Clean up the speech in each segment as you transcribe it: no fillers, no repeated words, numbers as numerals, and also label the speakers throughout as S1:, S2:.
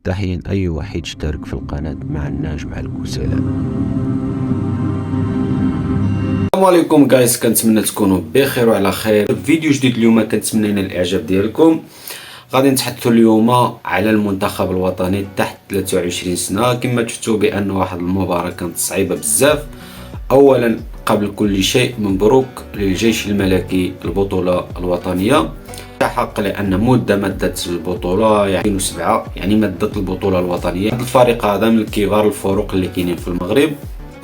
S1: تحية أي واحد اشترك في القناة مع النجم على السلام.
S2: السلام عليكم جايز، كنتمنى تكونوا بخير وعلى خير. فيديو جديد اليوم كنتمنى الاعجاب ديالكم. غادي نتحدثوا اليوم على المنتخب الوطني تحت 23 سنه. كما شفتوا بان واحد المباراه كانت صعيبه بزاف. اولا قبل كل شيء مبروك للجيش الملكي البطوله الوطنيه، حق لان مدت البطوله يعني 2007 يعني مدت البطوله الوطنيه. هذا الفريق هذا من كبار الفرق اللي كاينين في المغرب.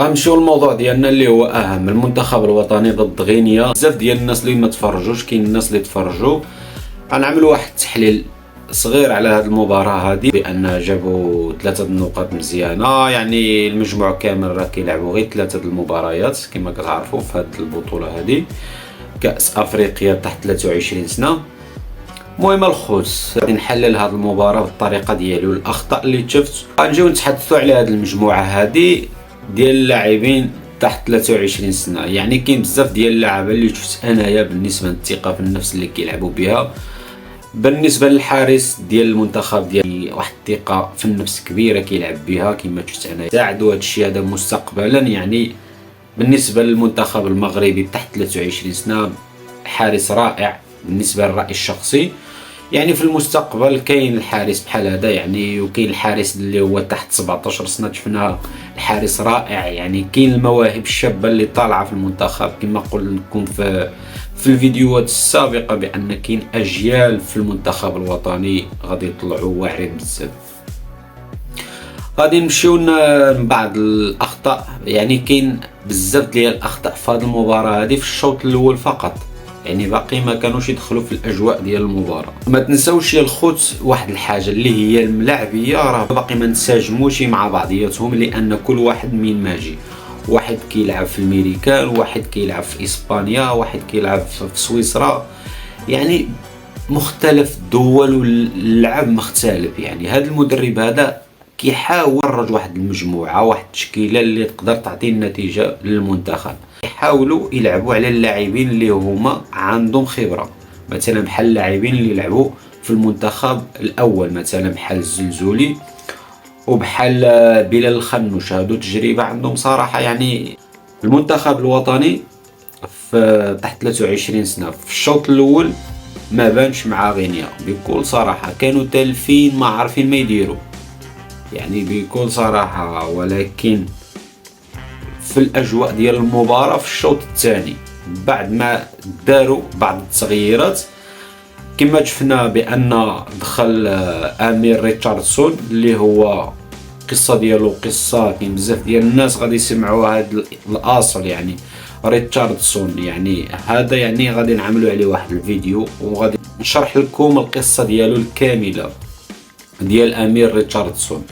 S2: غنمشيو للموضوع ديالنا اللي هو اهم، المنتخب الوطني ضد غينيا. بزاف ديال الناس اللي ما تفرجوش، كاين الناس اللي تفرجوا. غنعملوا واحد التحليل صغير على هذه المباراه هذه، بان جابوا 3 نقاط مزيانه. يعني المجموع كامل راه كيلعبوا غير 3 المباريات كما كتعرفوا في هذه البطوله هذه، كاس افريقيا تحت 23 سنه. المهم الخوت غادي نحلل هذه المباراه بالطريقه ديالي والاخطاء اللي شفت. غنجيو نتحدثوا على هذه المجموعه هذه ديال اللاعبين تحت 23 سنه. يعني كاين بزاف ديال اللعابه اللي شفت انايا بالنسبه للثقه في النفس اللي كيلعبوا بها. بالنسبه للحارس ديال المنتخب ديال واحد الثقه في النفس كبيره كيلعب بها كما شفت انايا. ساعدوا هذا الشيء هذا مستقبلا. يعني بالنسبه للمنتخب المغربي تحت 23 سنه حارس رائع بالنسبه للراي الشخصي. يعني في المستقبل كاين الحارس بحال هذا يعني، وكاين الحارس اللي هو تحت 17 سنه شفناه الحارس رائع. يعني كاين المواهب الشابه اللي طالعه في المنتخب كما قلت لكم في الفيديوهات السابقه بان كاين اجيال في المنتخب الوطني غادي يطلعوا واعرين بزاف. غادي نمشيو من بعض الاخطاء. يعني كاين بزاف ديال الاخطاء في هذه المباراه هذه في الشوط الاول فقط، يعني باقي ما كانوش يدخلوا في الاجواء ديال المباراه. ما تنساوش يا الخوت واحد الحاجه اللي هي الملاعبيه، راه باقي ما نساجموش مع بعضياتهم، لان كل واحد من ماجي. واحد كيلعب في الميريكان، واحد كيلعب في اسبانيا، واحد كيلعب في سويسرا. يعني مختلف الدول واللعب مختلف. يعني هذا المدرب هذا كيحاول يخرج واحد المجموعه، واحد التشكيله اللي تقدر تعطي النتيجه للمنتخب. يحاولوا يلعبوا على اللاعبين اللي هما عندهم خبره، مثلا بحال اللاعبين اللي لعبوا في المنتخب الاول، مثلا بحال الزلزولي وبحال بلال الخنوش. هادو تجربه عندهم صراحه. يعني المنتخب الوطني في تحت 23 سنه في الشوط الاول ما بانش مع غينيا بكل صراحه، كانوا تالفين ما عارفين ما يديروا يعني بكل صراحه. ولكن في الاجواء ديال المباراه في الشوط الثاني بعد ما داروا بعض التغييرات كما شفنا بان دخل امير ريتشاردسون اللي هو قصه ديالو قصه كاين بزاف ديال الناس غادي يسمعوا هذا الاصل. يعني ريتشاردسون يعني هذا يعني غادي نعملوا عليه واحد الفيديو وغادي نشرح لكم القصه ديالو الكامله ديال امير ريتشاردسون.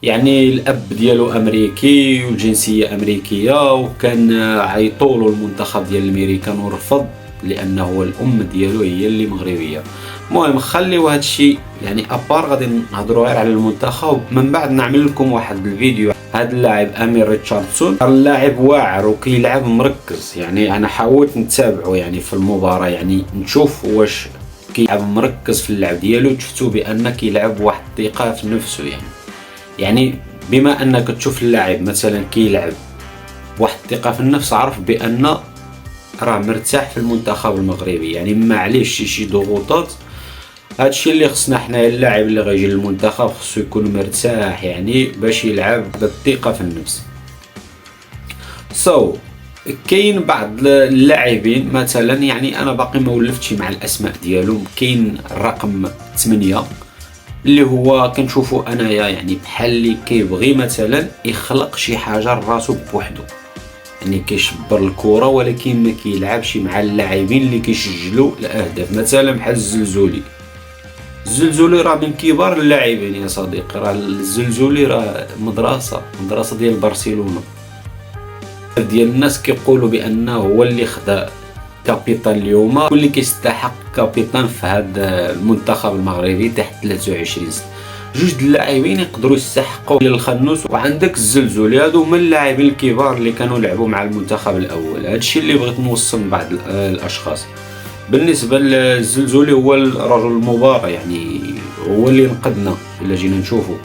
S2: يعني الاب ديالو امريكي والجنسيه امريكيه، وكان عيطولو المنتخب ديال الميريكان ورفض لانه الام ديالو هي اللي مغربيه. المهم خليو هذا الشيء يعني ابار، غادي نهضروا غير على المنتخب من بعد نعمل لكم واحد الفيديو. هذا اللاعب امير ريتشاردسون اللاعب واعر وكيلعب مركز. يعني انا حاولت نتابعه يعني في المباراه، يعني نشوف واش كيلعب مركز في اللعب ديالو. شفتوا بان كيلعب واحد الثقه في نفسه. يعني بما انك تشوف اللاعب مثلا كيلعب واحد الثقه في النفس، عرف بان راه مرتاح في المنتخب المغربي. يعني ما عليهش شي ضغوطات. هادشي اللي خصنا حنا، اللاعب اللي غيجي للمنتخب خصو يكون مرتاح يعني باش يلعب بالثقه في النفس. كاين بعض اللاعبين مثلا، يعني انا باقي ما ولفتش مع الاسماء ديالهم. كاين الرقم 8 اللي هو كنشوفوا انايا يعني بحال اللي كيبغي مثلا يخلق شي حاجه لراسو بوحدو، يعني كيشبر الكره ولكن ما كيلعبش مع اللاعبين اللي كيسجلوا الاهداف. مثلا بحال الزلزولي راه من كبار اللاعبين يا صديقي. راه الزلزولي راه مدرسه ديال برشلونه. ديال الناس كيقولوا بانه هو اللي خدا كابيتان اليوم، واللي كيستحق كابيتان في هذا المنتخب المغربي تحت 23 سنه. جوج اللاعبين يقدروا يستحقوا الخنوس وعندك الزلزولي. هادو هما اللاعبين الكبار اللي كانوا لعبوا مع المنتخب الاول. هادشي اللي بغيت نوصل لبعض الاشخاص. بالنسبه للزلزولي هو رجل المباراه، يعني هو اللي نقدنا الا جينا نشوفوا.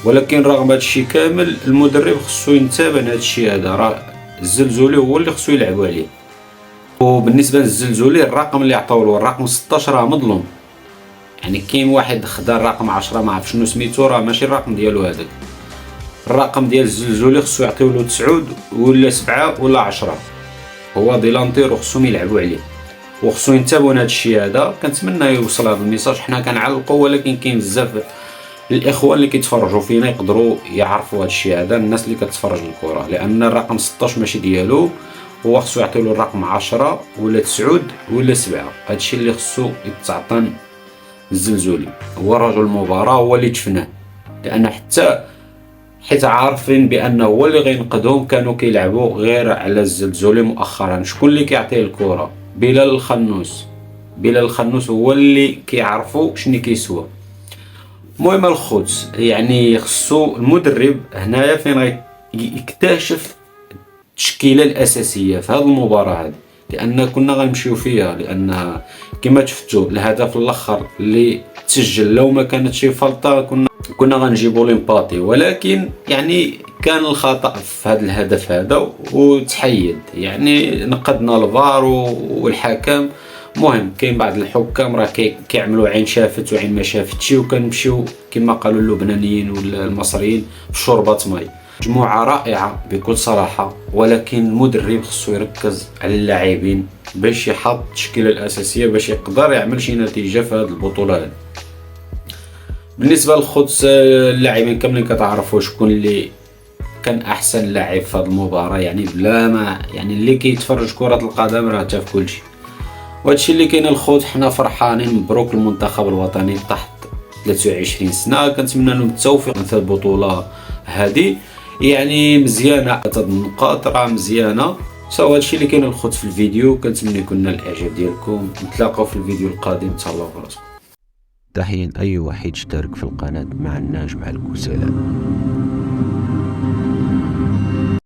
S2: ولكن رغم هذا الشيء كامل المدرب خصو ينتبه لهذا الشيء هذا، راه الزلزولي هو اللي خصو يلعبوا عليه. وبالنسبه للزلزولي الرقم اللي عطاولو الرقم 16 راه مظلوم، يعني كاين واحد خدا الرقم 10 ما عرف شنو سميتو، راه ماشي الرقم ديالو هذاك. الرقم ديال الزلزولي خصو يعطيولو 9 ولا 7 ولا 10، هو ديلانتير وخصهم يلعبوا عليه وخصو ينتبهوا لهذا الشيء هذا. كنتمنى يوصل هذا الميساج، حنا كنعلقوا ولكن كاين بزاف الاخوان اللي كيتفرجوا فينا يقدروا يعرفوا هذا الشيء هذا، الناس اللي كتفرج الكره، لان الرقم 16 ماشي ديالو، هو خصو يعطيولو الرقم 10 ولا 9 ولا 7. هذا الشيء اللي خصو يتعطن الزلزولي، هو رجل المباراه، هو اللي تفناه، لان حيت عارفين بانه هو اللي غينقذهم. كانوا كيلعبوا غير على الزلزولي مؤخرا. شكون اللي كيعطيه الكره؟ بلال الخنوس. بلال الخنوس هو اللي كيعرفوا شنو كيسوى. المهم الخوت، يعني خصو المدرب هنايا فين يكتشف التشكيله الاساسيه في هذه المباراه هذه، لان كنا غنمشيو فيها، لان كما شفتوا الهدف الاخر اللي تسجل لو ما كانت شي فلطه كنا غنجيبوا ليمباتي. ولكن يعني كان الخطا في هذا الهدف هذا وتحيد، يعني نقدنا الفار والحكم. مهم كاين بعض الحكام راه كيعملوا عين شافت وعين ما شافتش، وكنمشيو كما قالوا اللبنانيين ولا المصريين في شوربه ماء. مجموعه رائعه بكل صراحه، ولكن المدرب خصو يركز على اللاعبين باش يحط التشكيله الاساسيه باش يقدر يعمل شي نتيجه في هذه البطوله هذه. بالنسبه للخوت اللاعبين كاملين كتعرفوا شكون اللي كان احسن لاعب في هذه المباراه، يعني بلا ما يعني اللي كيتفرج كره القدم راه تا في كلشي. وهادشي اللي كاين الخوت، حنا فرحانين. مبروك المنتخب الوطني تحت 23 سنه، كنتمنى لهم التوفيق في البطوله هذه، يعني مزيانه. هاد النقاط راه مزيانه. سوا هادشي اللي كاين الخوت في الفيديو، كنتمنى يكون الاعجاب ديالكم. نتلاقاو في الفيديو القادم، تهلاو براسكم.
S1: تحية أي واحد اشترك في القناة مع الناجم على الكسالى.